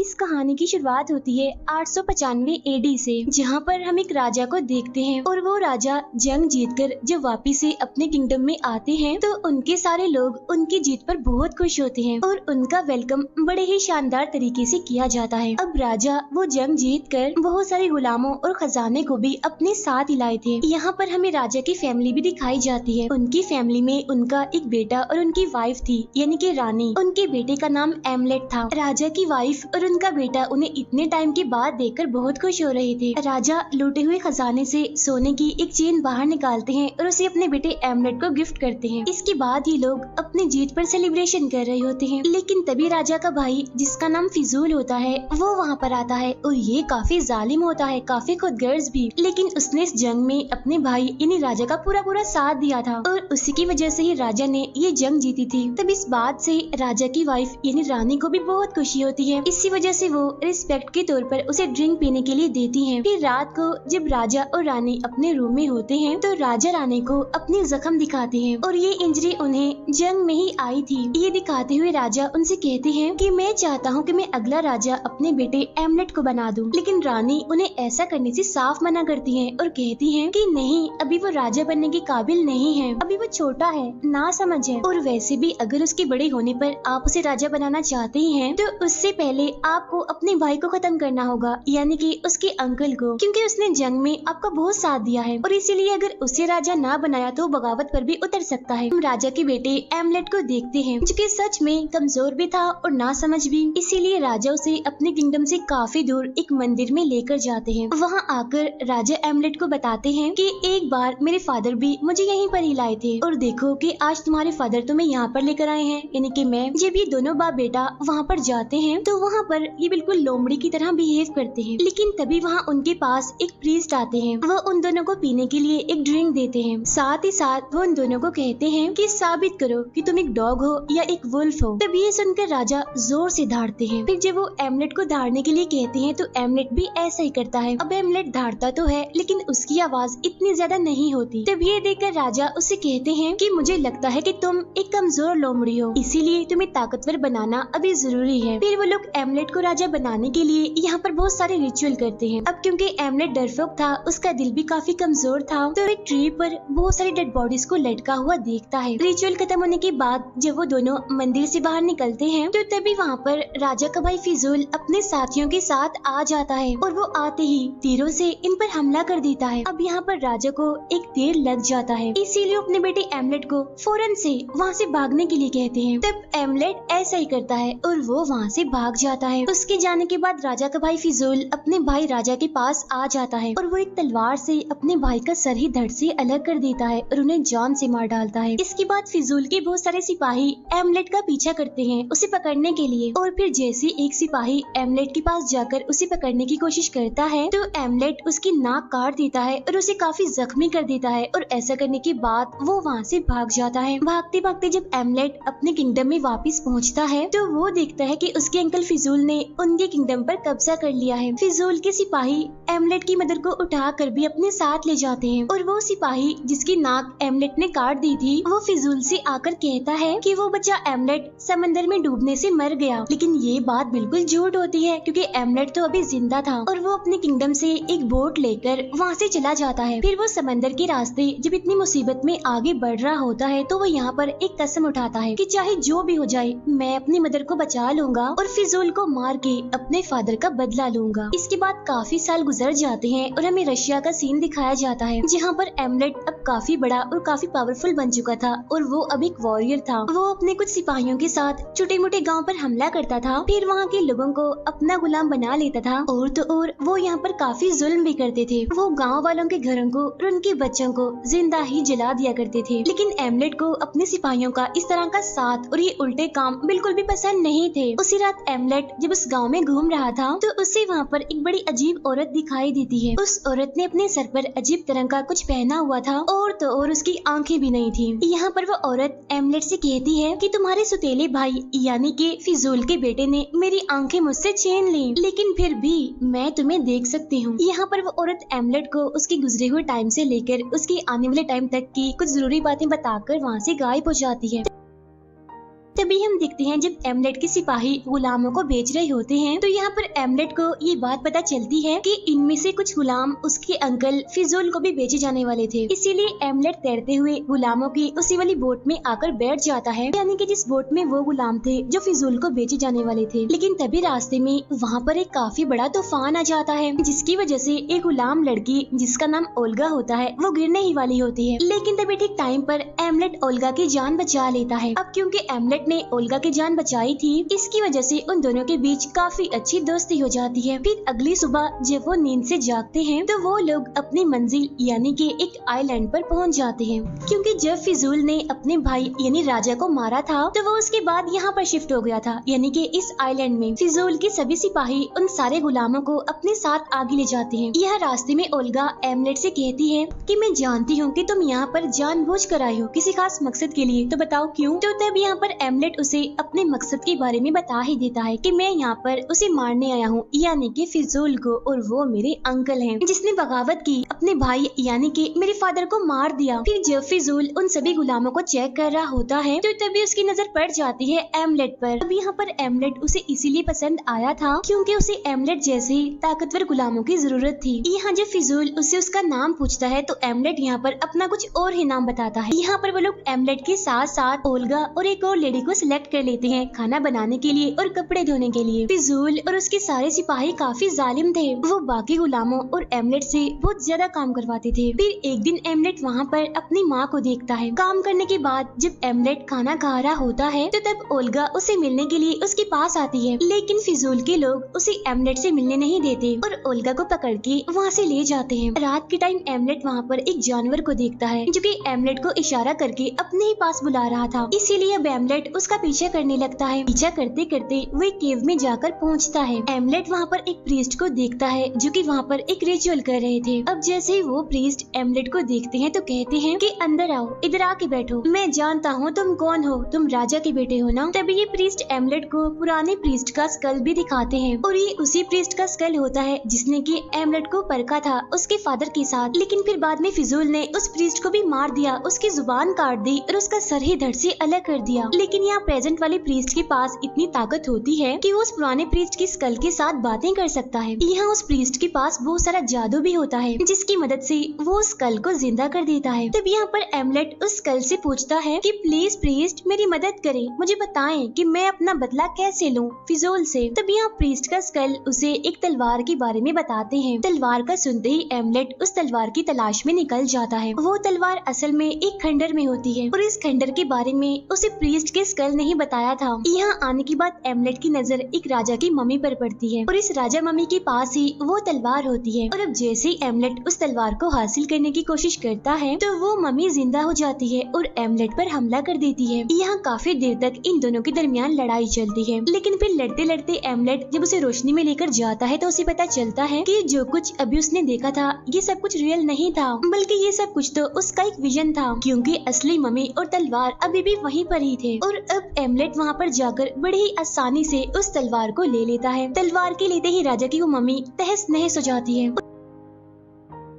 इस कहानी की शुरुआत होती है 895 एडी से, जहाँ पर हम एक राजा को देखते हैं और वो राजा जंग जीतकर जब वापिस से अपने किंगडम में आते हैं तो उनके सारे लोग उनकी जीत पर बहुत खुश होते हैं और उनका वेलकम बड़े ही शानदार तरीके से किया जाता है। अब राजा वो जंग जीत कर बहुत सारे गुलामों और खजाने को भी अपने साथ ही लाए थे। यहाँ पर हमें राजा की फैमिली भी दिखाई जाती है। उनकी फैमिली में उनका एक बेटा और उनकी वाइफ थी, यानी कि रानी। उनके बेटे का नाम एमलेट था। राजा की वाइफ और उनका बेटा उन्हें इतने टाइम के बाद देखकर बहुत खुश हो रहे थे। राजा लूटे हुए खजाने से सोने की एक चेन बाहर निकालते हैं और उसे अपने बेटे एमलेट को गिफ्ट करते हैं। इसके बाद ही लोग अपनी जीत पर सेलिब्रेशन कर रहे होते हैं, लेकिन तभी राजा का भाई जिसका नाम फिजूल होता है वो वहाँ पर आता है और ये काफी जालिम होता है, काफी खुदगर्ज भी। लेकिन उसने इस जंग में अपने भाई यानी राजा का पूरा साथ दिया था और उसी की वजह से ही राजा ने ये जंग जीती थी। तब इस बात से राजा की वाइफ यानी रानी को भी बहुत खुशी होती है। इसी वजह से वो रिस्पेक्ट के तौर पर उसे ड्रिंक पीने के लिए देती हैं। फिर रात को जब राजा और रानी अपने रूम में होते हैं तो राजा रानी को अपनी जख्म दिखाते हैं और ये इंजरी उन्हें जंग में ही आई थी। ये दिखाते हुए राजा उनसे कहते हैं कि मैं चाहता हूँ कि मैं अगला राजा अपने बेटे एमलेट को बना दूं। लेकिन रानी उन्हें ऐसा करने से साफ मना करती है और कहती है कि नहीं, अभी वो राजा बनने के काबिल नहीं है, अभी वो छोटा है, ना समझ है। और वैसे भी अगर उसके बड़े होने पर आप उसे राजा बनाना चाहते ही हैं तो उससे पहले आपको अपने भाई को खत्म करना होगा, यानी कि उसके अंकल को, क्योंकि उसने जंग में आपका बहुत साथ दिया है और इसीलिए अगर उसे राजा ना बनाया तो बगावत पर भी उतर सकता है। हम राजा के बेटे एमलेट को देखते हैं जो कि सच में कमजोर भी था और ना समझ भी। इसीलिए राजा उसे अपने किंगडम से काफी दूर एक मंदिर में लेकर जाते हैं। वहाँ आकर राजा एमलेट को बताते हैं कि एक बार मेरे फादर भी मुझे यहीं पर ही लाए थे और देखो कि आज तुम्हारे फादर तुम्हें यहाँ पर लेकर आए हैं, यानी कि मैं। जब ये दोनों बाप बेटा वहाँ पर जाते हैं तो वहाँ पर ये बिल्कुल लोमड़ी की तरह बिहेव करते हैं। लेकिन तभी वहाँ उनके पास एक प्रीस्ट आते हैं। वो उन दोनों को पीने के लिए एक ड्रिंक देते हैं। साथ ही साथ वो उन दोनों को कहते हैं कि साबित करो कि तुम एक डॉग हो या एक वुल्फ हो। तब ये सुनकर राजा जोर से धाड़ते हैं। फिर जब वो एमलेट को धाड़ने के लिए कहते हैं तो एमलेट भी ऐसा ही करता है। अब एमलेट धाड़ता तो है लेकिन उसकी आवाज इतनी ज्यादा नहीं होती। तब ये देखकर राजा उससे कहते हैं कि मुझे लगता है कि तुम एक कमजोर लोमड़ी हो, इसीलिए तुम्हें ताकतवर बनाना अभी जरूरी है। फिर वो लोग एमलेट को राजा बनाने के लिए यहाँ पर बहुत सारे रिचुअल करते हैं। अब क्योंकि एमलेट डरपोक था, उसका दिल भी काफी कमजोर था, तो एक ट्री पर बहुत सारी डेड बॉडीज को लटका हुआ देखता है। रिचुअल खत्म होने के बाद जब वो दोनों मंदिर से बाहर निकलते हैं तो तभी वहाँ पर राजा का भाई फिजूल अपने साथियों के साथ आ जाता है और वो आते ही तीरों से इन पर हमला कर देता है। अब यहाँ पर राजा को एक तीर लग जाता है, इसीलिए अपने बेटे एमलेट को फौरन से वहाँ से भागने के लिए कहते हैं। तब एमलेट ऐसा ही करता है और वो वहाँ से भाग जाता है। उसके जाने के बाद राजा का भाई फिजूल अपने भाई राजा के पास आ जाता है और वो एक तलवार से अपने भाई का सर ही धड़ से अलग कर देता है और उन्हें जान से मार डालता है। इसके बाद फिजूल के बहुत सारे सिपाही एमलेट का पीछा करते हैं उसे पकड़ने के लिए और फिर जैसे एक सिपाही एमलेट के पास जाकर उसे पकड़ने की कोशिश करता है तो एमलेट उसकी नाक काट देता है और उसे काफी जख्मी कर देता है और ऐसा करने के बाद वो वहाँ से भाग जाता है। भागते भागते जब एमलेट अपने किंगडम में वापस पहुँचता है तो वो देखता है कि उसके अंकल फिजूल ने उनके किंगडम पर कब्जा कर लिया है। फिजूल के सिपाही एमलेट की मदर को उठा कर भी अपने साथ ले जाते हैं और वो सिपाही जिसकी नाक एमलेट ने काट दी थी वो फिजूल से आकर कहता है कि वो बच्चा एमलेट समंदर में डूबने से मर गया। लेकिन ये बात बिल्कुल झूठ होती है क्योंकि एमलेट तो अभी जिंदा था और वो अपने किंगडम से एक बोट लेकर वहाँ से चला जाता है। फिर वो समंदर के रास्ते जब इतनी मुसीबत में आगे बढ़ रहा होता है तो वो यहाँ पर एक कसम उठाता है कि चाहे जो भी हो जाए मैं अपनी मदर को बचा लूंगा और फिजूल को मार के अपने फादर का बदला लूंगा। इसके बाद काफी साल गुजर जाते हैं और हमें रशिया का सीन दिखाया जाता है जहाँ पर एमलेट अब काफी बड़ा और काफी पावरफुल बन चुका था और वो अब एक वॉरियर था। वो अपने कुछ सिपाहियों के साथ छोटे मोटे गाँव पर हमला करता था, फिर वहाँ के लोगों को अपना गुलाम बना लेता था और तो और वो यहाँ पर काफी जुल्म भी करते थे। वो गाँव वालों के घरों को और उनके बच्चों को जिंदा ही जला दिया करते थे। लेकिन एमलेट को अपने सिपाहियों का इस तरह का साथ और ये उल्टे काम बिल्कुल भी पसंद नहीं थे। उसी रात एमलेट जब उस गांव में घूम रहा था तो उसे वहाँ पर एक बड़ी अजीब औरत दिखाई देती है। उस औरत ने अपने सर पर अजीब तरह का कुछ पहना हुआ था और तो और उसकी आंखें भी नहीं थी। यहाँ पर वो औरत एमलेट से कहती है कि तुम्हारे सुतेले भाई यानी कि फिजूल के बेटे ने मेरी आंखें मुझसे छीन ली, लेकिन फिर भी मैं तुम्हें देख सकती हूँ। यहाँ पर वो औरत एमलेट को उसके गुजरे हुए टाइम से लेकर उसके आने वाले टाइम तक की कुछ जरूरी बातें बताकर वहाँ से गायब हो जाती है। तभी हम देखते हैं जब एमलेट के सिपाही गुलामों को बेच रहे होते हैं तो यहाँ पर एमलेट को ये बात पता चलती है कि इनमें से कुछ गुलाम उसके अंकल फिजूल को भी बेचे जाने वाले थे। इसीलिए एमलेट तैरते हुए गुलामों की उसी वाली बोट में आकर बैठ जाता है, यानी कि जिस बोट में वो गुलाम थे जो फिजूल को बेचे जाने वाले थे। लेकिन तभी रास्ते में वहाँ पर एक काफी बड़ा तूफान आ जाता है, जिसकी वजह से एक गुलाम लड़की जिसका नाम ओल्गा होता है वो गिरने ही वाली होती है। लेकिन तभी ठीक टाइम पर एमलेट ओल्गा की जान बचा लेता है। अब क्योंकि एमलेट ने ओल्गा की जान बचाई थी, इसकी वजह से उन दोनों के बीच काफी अच्छी दोस्ती हो जाती है। फिर अगली सुबह जब वो नींद से जागते हैं तो वो लोग अपनी मंजिल यानी कि एक आइलैंड पर पहुंच जाते हैं, क्योंकि जब फिजूल ने अपने भाई यानी राजा को मारा था तो वो उसके बाद यहाँ पर शिफ्ट हो गया था, यानी कि इस आइलैंड में फिजूल के सभी सिपाही उन सारे गुलामों को अपने साथ आगे ले जाते हैं। यह रास्ते में ओल्गा एमलेट से कहती है कि मैं जानती हूँ कि तुम यहाँ पर जानबूझकर आए हो किसी खास मकसद के लिए, तो बताओ क्यों। तो तब यहाँ पर एमलेट उसे अपने मकसद के बारे में बता ही देता है कि मैं यहाँ पर उसे मारने आया हूँ, यानी कि फिजूल को, और वो मेरे अंकल हैं जिसने बगावत की, अपने भाई यानी कि मेरे फादर को मार दिया। फिर जब फिजूल उन सभी गुलामों को चेक कर रहा होता है तो तभी उसकी नजर पड़ जाती है एमलेट पर। अब यहाँ पर एमलेट उसे इसीलिए पसंद आया था क्योंकि उसे एमलेट जैसे ताकतवर गुलामों की जरूरत थी। यहाँ जब फिजूल उससे उसका नाम पूछता है तो एमलेट यहाँ पर अपना कुछ और ही नाम बताता है। यहाँ पर वो लोग एमलेट के साथ साथ ओल्गा और एक और लेडी को सिलेक्ट कर लेते हैं खाना बनाने के लिए और कपड़े धोने के लिए। फिजूल और उसके सारे सिपाही काफी जालिम थे, वो बाकी गुलामों और एमलेट से बहुत ज्यादा काम करवाते थे। फिर एक दिन एमलेट वहाँ पर अपनी माँ को देखता है। काम करने के बाद जब एमलेट खाना खा रहा होता है तो तब ओल्गा उसे मिलने के लिए उसके पास आती है, लेकिन फिजूल के लोग उसे एमलेट से मिलने नहीं देते और ओल्गा को पकड़ के वहाँ से ले जाते हैं। रात के टाइम एमलेट वहाँ पर एक जानवर को देखता है जो कि एमलेट को इशारा करके अपने ही पास बुला रहा था, इसीलिए अब एमलेट उसका पीछा करने लगता है। पीछा करते करते वो एक केव में जाकर पहुँचता है। एमलेट वहाँ पर एक प्रीस्ट को देखता है जो कि वहाँ पर एक रिचुअल कर रहे थे। अब जैसे ही वो प्रीस्ट एमलेट को देखते हैं तो कहते हैं कि अंदर आओ, इधर आके बैठो, मैं जानता हूँ तुम कौन हो, तुम राजा के बेटे हो ना। तभी ये प्रीस्ट एमलेट को पुराने प्रीस्ट का स्कल भी दिखाते हैं और ये उसी प्रीस्ट का स्कल होता है जिसने कि एमलेट को परखा था उसके फादर के साथ। लेकिन फिर बाद में फिजूल ने उस प्रीस्ट को भी मार दिया, उसकी जुबान काट दी और उसका सर ही धड़ से अलग कर दिया। लेकिन यहाँ प्रेजेंट वाले प्रीस्ट के पास इतनी ताकत होती है कि वो उस पुराने प्रीस्ट की स्कल के साथ बातें कर सकता है। यहाँ उस प्रीस्ट के पास बहुत सारा जादू भी होता है जिसकी मदद से वो उस स्कल को जिंदा कर देता है। तब यहाँ पर एमलेट उस स्कल से पूछता है कि प्लीज प्रीस्ट मेरी मदद करें, मुझे बताएं कि मैं अपना बदला कैसे लूं फिजूल से। तब यहाँ प्रीस्ट का स्कल उसे एक तलवार के बारे में बताते हैं। तलवार का सुनते ही एमलेट उस तलवार की तलाश में निकल जाता है। वो तलवार असल में एक खंडर में होती है और इस खंडर के बारे में उसे प्रीस्ट के स्कल नहीं बताया था। यहाँ आने के बाद एमलेट की नजर एक राजा की मम्मी पर पड़ती है और इस राजा मम्मी के पास ही वो तलवार होती है। और अब जैसे ही एमलेट उस तलवार को हासिल करने की कोशिश करता है तो वो मम्मी जिंदा हो जाती है और एमलेट पर हमला कर देती है। यहाँ काफी देर तक इन दोनों के दरमियान लड़ाई चलती है, लेकिन फिर लड़ते लड़ते एमलेट जब उसे रोशनी में लेकर जाता है तो उसे पता चलता है कि जो कुछ अभी उसने देखा था ये सब कुछ रियल नहीं था, बल्कि ये सब कुछ तो उसका एक विजन था, क्योंकि असली मम्मी और तलवार अभी भी वहीं पर ही थे। और अब एमलेट वहाँ पर जाकर बड़ी ही आसानी से उस तलवार को ले लेता है। तलवार के लेते ही राजा की वो मम्मी तहस नहस हो जाती है।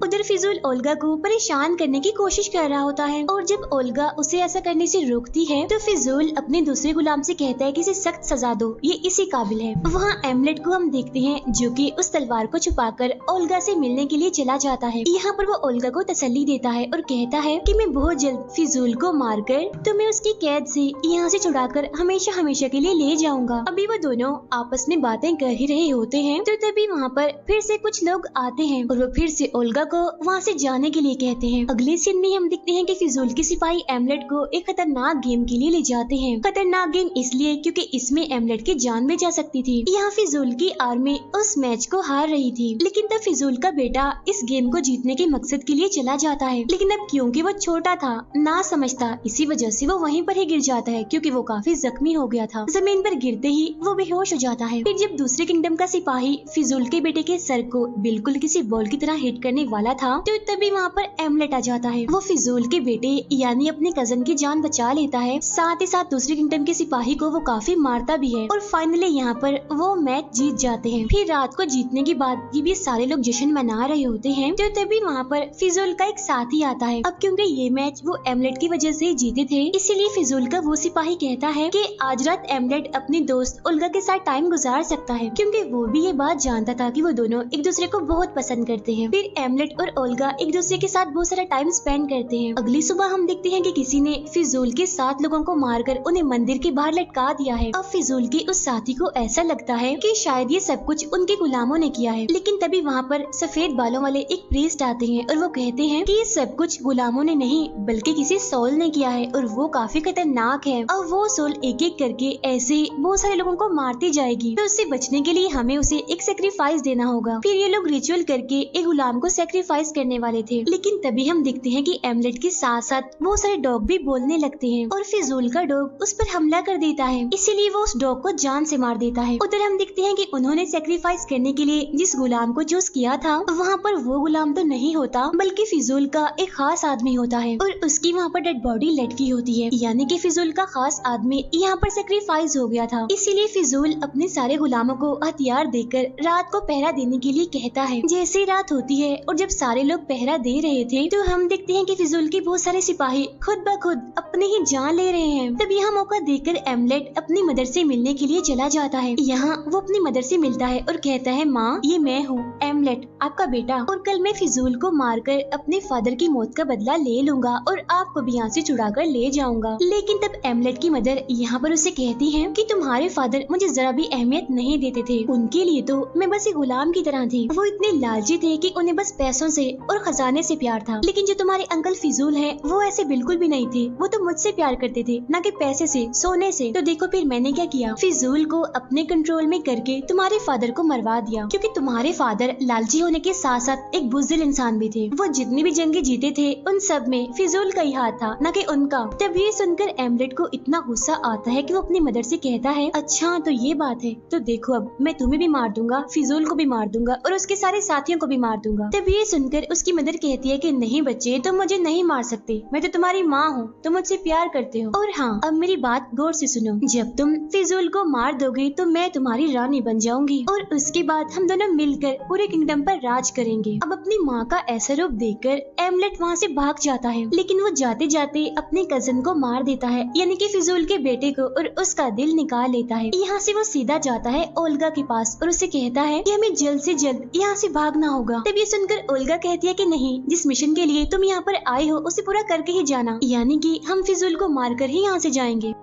उधर फिजूल ओल्गा को परेशान करने की कोशिश कर रहा होता है और जब ओल्गा उसे ऐसा करने से रोकती है तो फिजूल अपने दूसरे गुलाम से कहता है कि इसे सख्त सजा दो, ये इसी काबिल है। वहाँ एमलेट को हम देखते हैं जो कि उस तलवार को छुपाकर ओल्गा से मिलने के लिए चला जाता है। यहाँ पर वो ओल्गा को तसल्ली देता है और कहता है कि मैं बहुत जल्द फिजूल को मारकर तुम्हें उसकी कैद से यहाँ से छुड़ाकर हमेशा हमेशा के लिए ले जाऊंगा। अभी वो दोनों आपस में बातें कर ही रहे होते हैं तो तभी वहाँ पर फिर से कुछ लोग आते हैं और वो फिर से ओल्गा को वहाँ से जाने के लिए कहते हैं। अगले सीन में हम देखते हैं कि फिजूल के सिपाही एमलेट को एक खतरनाक गेम के लिए ले जाते हैं। खतरनाक गेम इसलिए क्योंकि इसमें एमलेट की जान भी जा सकती थी। यहाँ फिजूल की आर्मी उस मैच को हार रही थी, लेकिन तब फिजूल का बेटा इस गेम को जीतने के मकसद के लिए चला जाता है। लेकिन अब क्योंकि वो छोटा था, ना समझता, इसी वजह से वो वहीं पर ही गिर जाता है क्योंकि वो काफी जख्मी हो गया था। जमीन पर गिरते ही वो बेहोश हो जाता है। फिर जब दूसरे किंगडम का सिपाही फिजूल के बेटे के सर को बिल्कुल किसी बॉल की तरह हिट करने वाला था, तो तभी वहाँ पर एमलेट आ जाता है। वो फिजूल के बेटे यानी अपने कजन की जान बचा लेता है, साथ ही साथ दूसरे किंगडम के सिपाही को वो काफी मारता भी है और फाइनली यहाँ पर वो मैच जीत जाते हैं। फिर रात को जीतने के बाद ये भी सारे लोग जश्न मना रहे होते हैं, तो तभी वहाँ पर फिजूल का एक साथी आता है। अब क्योंकि ये मैच वो एमलेट की वजह से जीते थे, इसीलिए फिजूल का वो सिपाही कहता है कि आज रात एमलेट अपनी दोस्त ओल्गा के साथ टाइम गुजार सकता है, क्योंकि वो भी ये बात जानता था कि वो दोनों एक दूसरे को बहुत पसंद करते हैं। फिर एमलेट और ओल्गा एक दूसरे के साथ बहुत सारा टाइम स्पेंड करते हैं। अगली सुबह हम देखते हैं कि किसी ने फिजूल के 7 लोगों को मारकर उन्हें मंदिर के बाहर लटका दिया है। अब फिजूल के उस साथी को ऐसा लगता है कि शायद ये सब कुछ उनके गुलामों ने किया है, लेकिन तभी वहाँ पर सफेद बालों वाले एक प्रीस्ट आते हैं और वो कहते हैं कि ये सब कुछ गुलामों ने नहीं बल्कि किसी सोल ने किया है और वो काफी खतरनाक है। अब वो सोल एक एक करके ऐसे बहुत सारे लोगों को मारती जाएगी, तो उससे बचने के लिए हमें उसे एक सेक्रीफाइस देना होगा। फिर ये लोग रिचुअल करके एक गुलाम को सेक्रीफाइस करने वाले थे, लेकिन तभी हम देखते हैं कि एमलेट के साथ साथ बहुत सारे डॉग भी बोलने लगते हैं और फिजूल का डॉग उस पर हमला कर देता है, इसीलिए वो उस डॉग को जान से मार देता है। उधर हम देखते हैं कि उन्होंने सेक्रीफाइस करने के लिए जिस गुलाम को चूज किया था, वहाँ पर वो गुलाम तो नहीं होता बल्कि फिजूल का एक खास आदमी होता है और उसकी वहाँ पर डेड बॉडी लटकी होती है, यानी कि फिजूल का खास आदमी यहाँ पर सेक्रीफाइस हो गया था। इसीलिए फिजूल अपने सारे गुलामों को हथियार देकर रात को पहरा देने के लिए कहता है। जैसे रात होती है और जब सारे लोग पहरा दे रहे थे, तो हम देखते हैं कि फिजूल के बहुत सारे सिपाही खुद ब खुद अपने ही जान ले रहे हैं। तब यह मौका देखकर एमलेट अपनी मदर से मिलने के लिए चला जाता है। यहाँ वो अपनी मदर से मिलता है और कहता है, माँ ये मैं हूँ एमलेट, आपका बेटा, और कल मैं फिजूल को मारकर अपने फादर की मौत का बदला ले लूंगा और आपको भी यहाँ से छुड़ा कर ले जाऊंगा। लेकिन तब एमलेट की मदर यहाँ पर उसे कहती है कि तुम्हारे फादर मुझे जरा भी अहमियत नहीं देते थे, उनके लिए तो मैं बस एक गुलाम की तरह थी। वो इतने लालची थे कि उन्हें बस पैसों से और खजाने से प्यार था। लेकिन जो तुम्हारे अंकल फिजूल है वो ऐसे बिल्कुल भी नहीं थे, वो तो मुझसे प्यार करते थे, न कि पैसे से, सोने से। तो देखो फिर मैंने क्या किया, फिजूल को अपने कंट्रोल में करके तुम्हारे फादर को मरवा दिया, क्योंकि तुम्हारे फादर लालची होने के साथ साथ एक बुज़दिल इंसान भी थे। वो जितनी भी जंगे जीते थे उन सब में फिजूल का ही हाथ था, न कि उनका। तब ये सुनकर एमलेट को इतना गुस्सा आता है कि वो अपनी मदर से कहता है, अच्छा तो ये बात है, तो देखो अब मैं तुम्हें भी मार दूंगा, फिजूल को भी मार दूंगा और उसके सारे साथियों को भी मार दूंगा। तब ये सुनकर उसकी मदर कहती है कि नहीं बच्चे, तुम मुझे नहीं मार सकते, मैं तो तुम्हारी माँ हूँ, तुम मुझसे प्यार करते हो। और हाँ, अब मेरी बात गौर से सुनो, जब तुम फिजूल को मार दोगे तो मैं तुम्हारी रानी बन जाऊंगी और उसके बाद हम दोनों मिलकर पूरे किंगडम पर राज करेंगे। अब अपनी माँ का ऐसा रूप देखकर एमलेट वहाँ से भाग जाता है, लेकिन वो जाते जाते अपने कजन को मार देता है, यानी कि फिजूल के बेटे को, और उसका दिल निकाल लेता है। यहाँ से वो सीधा जाता है ओल्गा के पास और उसे कहता है कि हमें जल्द से जल्द यहाँ से भागना होगा। तब ये सुनकर ओल्गा कहती है कि नहीं, जिस मिशन के लिए तुम यहाँ पर आए हो उसे पूरा करके ही जाना, यानी कि हम फिजूल को मारकर ही यहाँ से जाएंगे।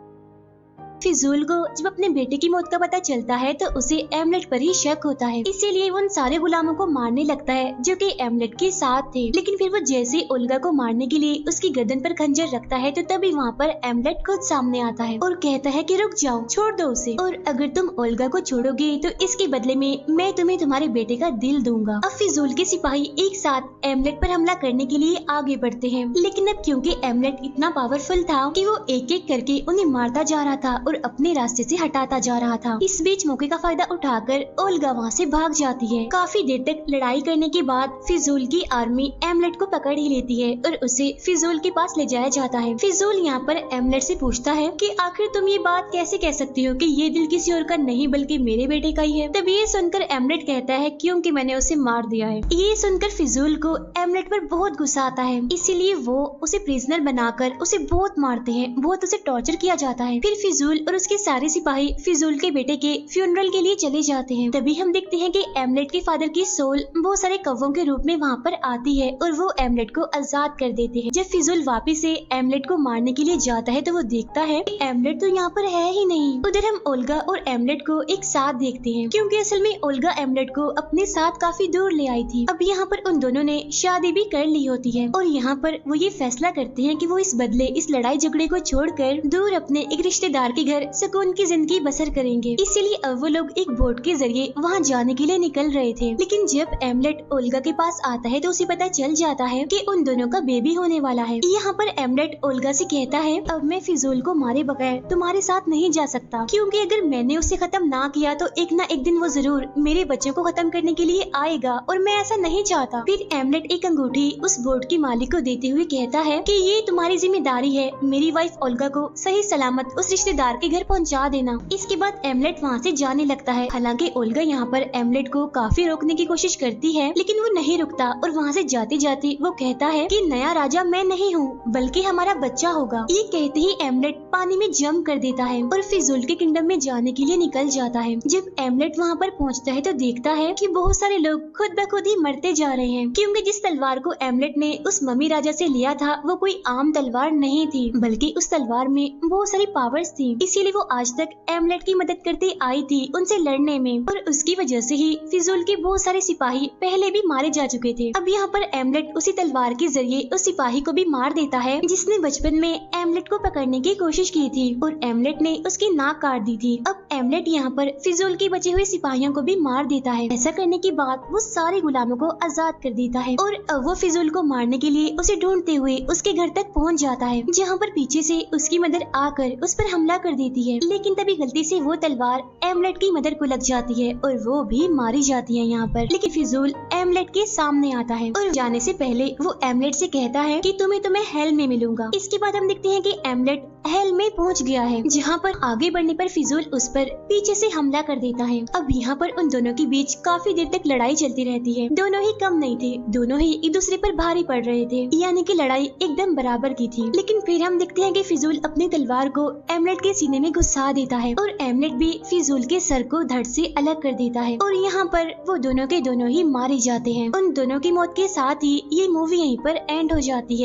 फिजूल को जब अपने बेटे की मौत का पता चलता है तो उसे एमलेट पर ही शक होता है, इसीलिए वो उन सारे गुलामों को मारने लगता है जो कि एमलेट के साथ थे। लेकिन फिर वो जैसे ओल्गा को मारने के लिए उसकी गर्दन पर खंजर रखता है, तो तभी वहाँ पर एमलेट खुद सामने आता है और कहता है कि रुक जाओ, छोड़ दो उसे, और अगर तुम ओल्गा को छोड़ोगे तो इसके बदले में मैं तुम्हें तुम्हारे बेटे का दिल दूंगा। अब फिजूल के सिपाही एक साथ एमलेट पर हमला करने के लिए आगे बढ़ते हैं, लेकिन अब क्योंकि एमलेट इतना पावरफुल था कि वो एक एक करके उन्हें मारता जा रहा था और अपने रास्ते से हटाता जा रहा था। इस बीच मौके का फायदा उठाकर ओल्गा वहाँ से भाग जाती है। काफी देर तक लड़ाई करने के बाद फिजूल की आर्मी एमलेट को पकड़ ही लेती है और उसे फिजूल के पास ले जाया जाता है। फिजूल यहाँ पर एमलेट से पूछता है कि आखिर तुम ये बात कैसे कह सकती हो कि ये दिल किसी और का नहीं बल्कि मेरे बेटे का ही है। तब ये सुनकर एमलेट कहता है क्योंकि मैंने उसे मार दिया है। ये सुनकर फिजूल को एमलेट पर बहुत गुस्सा आता है, इसीलिए वो उसे प्रिजनर बनाकर उसे बहुत मारते हैं, बहुत उसे टॉर्चर किया जाता है। फिर फिजूल और उसके सारे सिपाही फिजूल के बेटे के फ्यूनरल के लिए चले जाते हैं। तभी हम देखते हैं कि एमलेट के फादर की सोल बहुत सारे कौवों के रूप में वहाँ पर आती है और वो एमलेट को आजाद कर देते हैं। जब फिजूल वापिस से एमलेट को मारने के लिए जाता है तो वो देखता है कि एमलेट तो यहाँ पर है ही नहीं। उधर हम ओल्गा और एमलेट को एक साथ देखते हैं, क्योंकि असल में ओल्गा एमलेट को अपने साथ काफी दूर ले आई थी। अब यहाँ पर उन दोनों ने शादी भी कर ली होती है और यहाँ पर वो ये फैसला करते हैं कि वो इस बदले इस लड़ाई झगड़े को छोड़कर दूर अपने एक रिश्तेदार के घर सुकून की जिंदगी बसर करेंगे। इसीलिए अब वो लोग एक बोट के जरिए वहाँ जाने के लिए निकल रहे थे। लेकिन जब एमलेट ओल्गा के पास आता है तो उसे पता चल जाता है कि उन दोनों का बेबी होने वाला है। यहाँ पर एमलेट ओल्गा से कहता है, अब मैं फिजूल को मारे बगैर तुम्हारे साथ नहीं जा सकता, क्योंकि अगर मैंने उसे खत्म ना किया तो एक ना एक दिन वो जरूर मेरे बच्चों को खत्म करने के लिए आएगा और मैं ऐसा नहीं चाहता। फिर एमलेट एक अंगूठी उस बोट की मालिक को देते हुए कहता है कि ये तुम्हारी जिम्मेदारी है, मेरी वाइफ ओल्गा को सही सलामत उस रिश्तेदार के घर पहुंचा देना। इसके बाद एमलेट वहाँ से जाने लगता है। हालांकि ओल्गा यहाँ पर एमलेट को काफी रोकने की कोशिश करती है, लेकिन वो नहीं रुकता और वहाँ से जाते जाते वो कहता है कि नया राजा मैं नहीं हूँ बल्कि हमारा बच्चा होगा। ये कहते ही एमलेट पानी में जंप कर देता है और फिजूल के किंगडम में जाने के लिए निकल जाता है। जब एमलेट वहाँ पर पहुँचता है तो देखता है कि बहुत सारे लोग खुद ब खुद ही मरते जा रहे हैं, क्योंकि जिस तलवार को एमलेट ने उस मम्मी राजा से लिया था वो कोई आम तलवार नहीं थी, बल्कि उस तलवार में बहुत सारी पावर्स थी। इसीलिए वो आज तक एमलेट की मदद करते आई थी उनसे लड़ने में, और उसकी वजह से ही फिजूल के बहुत सारे सिपाही पहले भी मारे जा चुके थे। अब यहाँ पर एमलेट उसी तलवार के जरिए उस सिपाही को भी मार देता है जिसने बचपन में एमलेट को पकड़ने की कोशिश की थी और एमलेट ने उसकी नाक काट दी थी। अब एमलेट यहाँ पर फिजूल के बचे हुए सिपाहियों को भी मार देता है। ऐसा करने के बाद वो सारे गुलामों को आजाद कर देता है और अब वो फिजूल को मारने के लिए उसे ढूंढते हुए उसके घर तक पहुँच जाता है, जहाँ पर पीछे से उसकी मदर आकर उस पर हमला कर देती है। लेकिन तभी गलती से वो तलवार एमलेट की मदर को लग जाती है और वो भी मारी जाती है यहाँ पर। लेकिन फिजूल एमलेट के सामने आता है और जाने से पहले वो एमलेट से कहता है कि तुम्हें हेल में मिलूंगा। इसके बाद हम देखते हैं कि एमलेट हेल में पहुंच गया है, जहां पर आगे बढ़ने पर फिजूल उस पर पीछे से हमला कर देता है। अब यहाँ पर उन दोनों के बीच काफी देर तक लड़ाई चलती रहती है। दोनों ही कम नहीं थे, दोनों ही एक दूसरे पर भारी पड़ रहे थे, यानी कि लड़ाई एकदम बराबर की थी। लेकिन फिर हम देखते हैं कि फिजूल अपनी तलवार को एमलेट के सीने में घुसा देता है और एमलेट भी फिजूल के सर को धड़ से अलग कर देता है और यहाँ पर वो दोनों के दोनों ही मारे जाते हैं। उन दोनों की मौत के साथ ही ये मूवी यहीं पर एंड हो जाती है।